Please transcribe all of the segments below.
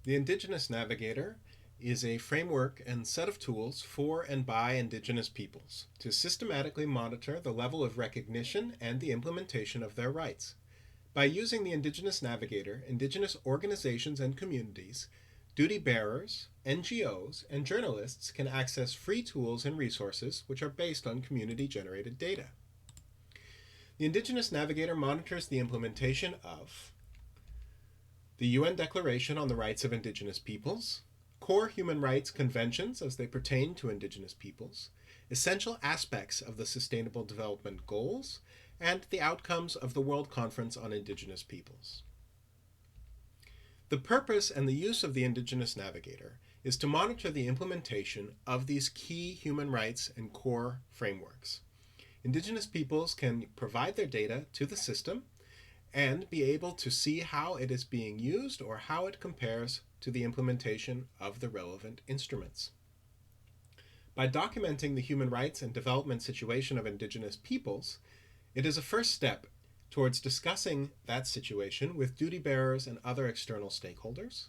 The Indigenous Navigator is a framework and set of tools for and by Indigenous peoples to systematically monitor the level of recognition and the implementation of their rights. By using the Indigenous Navigator, Indigenous organizations and communities, duty bearers, NGOs, and journalists can access free tools and resources which are based on community-generated data. The Indigenous Navigator monitors the implementation of the UN Declaration on the Rights of Indigenous Peoples, core human rights conventions as they pertain to Indigenous peoples, essential aspects of the Sustainable Development Goals, and the outcomes of the World Conference on Indigenous Peoples. The purpose and the use of the Indigenous Navigator is to monitor the implementation of these key human rights and core frameworks. Indigenous peoples can provide their data to the system and be able to see how it is being used or how it compares to the implementation of the relevant instruments. By documenting the human rights and development situation of Indigenous peoples, it is a first step towards discussing that situation with duty bearers and other external stakeholders.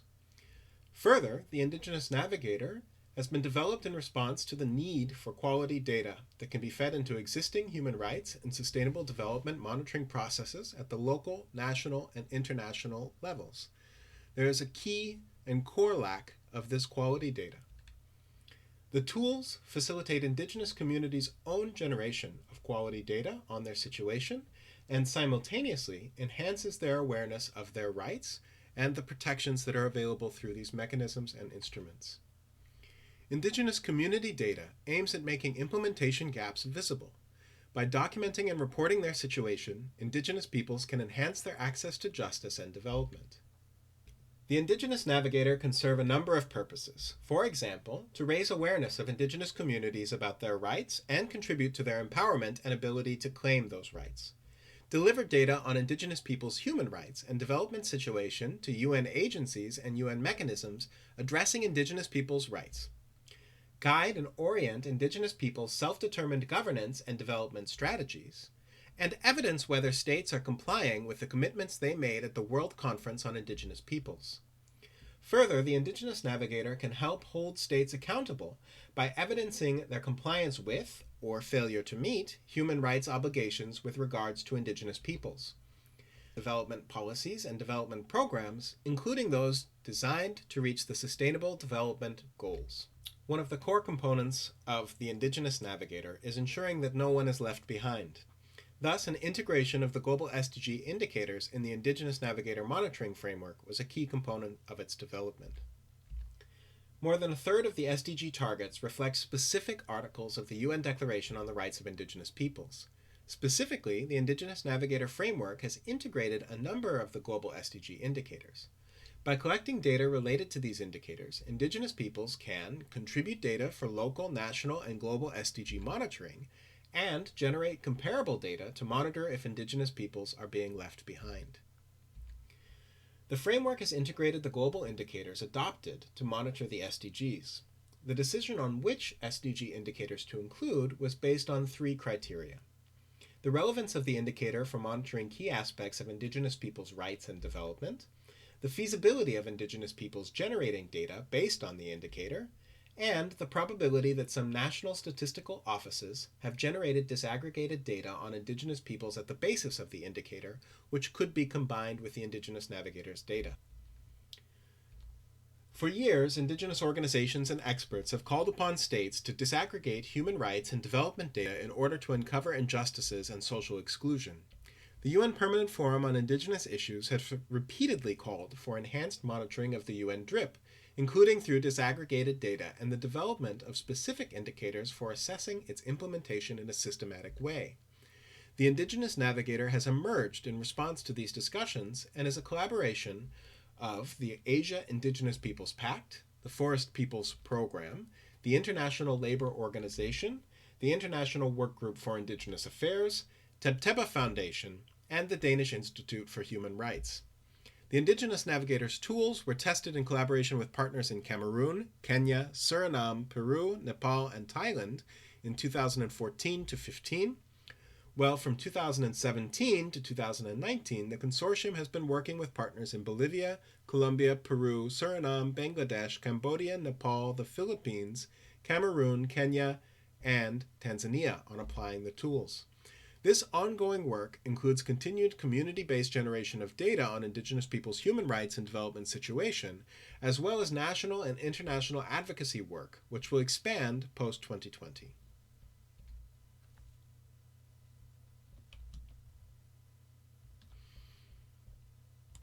Further, the Indigenous Navigator has been developed in response to the need for quality data that can be fed into existing human rights and sustainable development monitoring processes at the local, national, and international levels. There is a key and core lack of this quality data. The tools facilitate Indigenous communities' own generation of quality data on their situation and simultaneously enhances their awareness of their rights and the protections that are available through these mechanisms and instruments. Indigenous community data aims at making implementation gaps visible. By documenting and reporting their situation, Indigenous peoples can enhance their access to justice and development. The Indigenous Navigator can serve a number of purposes. For example, to raise awareness of Indigenous communities about their rights and contribute to their empowerment and ability to claim those rights. Deliver data on Indigenous peoples' human rights and development situation to UN agencies and UN mechanisms addressing Indigenous peoples' rights. Guide and orient Indigenous peoples' self-determined governance and development strategies, and evidence whether states are complying with the commitments they made at the World Conference on Indigenous Peoples. Further, the Indigenous Navigator can help hold states accountable by evidencing their compliance with, or failure to meet, human rights obligations with regards to Indigenous peoples. Development policies and development programs, including those designed to reach the Sustainable Development Goals. One of the core components of the Indigenous Navigator is ensuring that no one is left behind. Thus, an integration of the global SDG indicators in the Indigenous Navigator monitoring framework was a key component of its development. More than a third of the SDG targets reflect specific articles of the UN Declaration on the Rights of Indigenous Peoples. Specifically, the Indigenous Navigator framework has integrated a number of the global SDG indicators. By collecting data related to these indicators, Indigenous peoples can contribute data for local, national, and global SDG monitoring, and generate comparable data to monitor if Indigenous peoples are being left behind. The framework has integrated the global indicators adopted to monitor the SDGs. The decision on which SDG indicators to include was based on 3 criteria: the relevance of the indicator for monitoring key aspects of Indigenous peoples' rights and development, the feasibility of Indigenous peoples generating data based on the indicator, and the probability that some national statistical offices have generated disaggregated data on Indigenous peoples at the basis of the indicator, which could be combined with the Indigenous Navigator's data. For years, Indigenous organizations and experts have called upon states to disaggregate human rights and development data in order to uncover injustices and social exclusion. The UN Permanent Forum on Indigenous Issues has repeatedly called for enhanced monitoring of the UN DRIP, including through disaggregated data and the development of specific indicators for assessing its implementation in a systematic way. The Indigenous Navigator has emerged in response to these discussions and is a collaboration of the Asia Indigenous Peoples Pact, the Forest Peoples Program, the International Labour Organization, the International Workgroup for Indigenous Affairs, Tebteba Foundation, and the Danish Institute for Human Rights. The Indigenous Navigator's tools were tested in collaboration with partners in Cameroon, Kenya, Suriname, Peru, Nepal, and Thailand in 2014 to 15. Well, from 2017 to 2019, the consortium has been working with partners in Bolivia, Colombia, Peru, Suriname, Bangladesh, Cambodia, Nepal, the Philippines, Cameroon, Kenya, and Tanzania on applying the tools. This ongoing work includes continued community-based generation of data on Indigenous peoples' human rights and development situation, as well as national and international advocacy work, which will expand post-2020.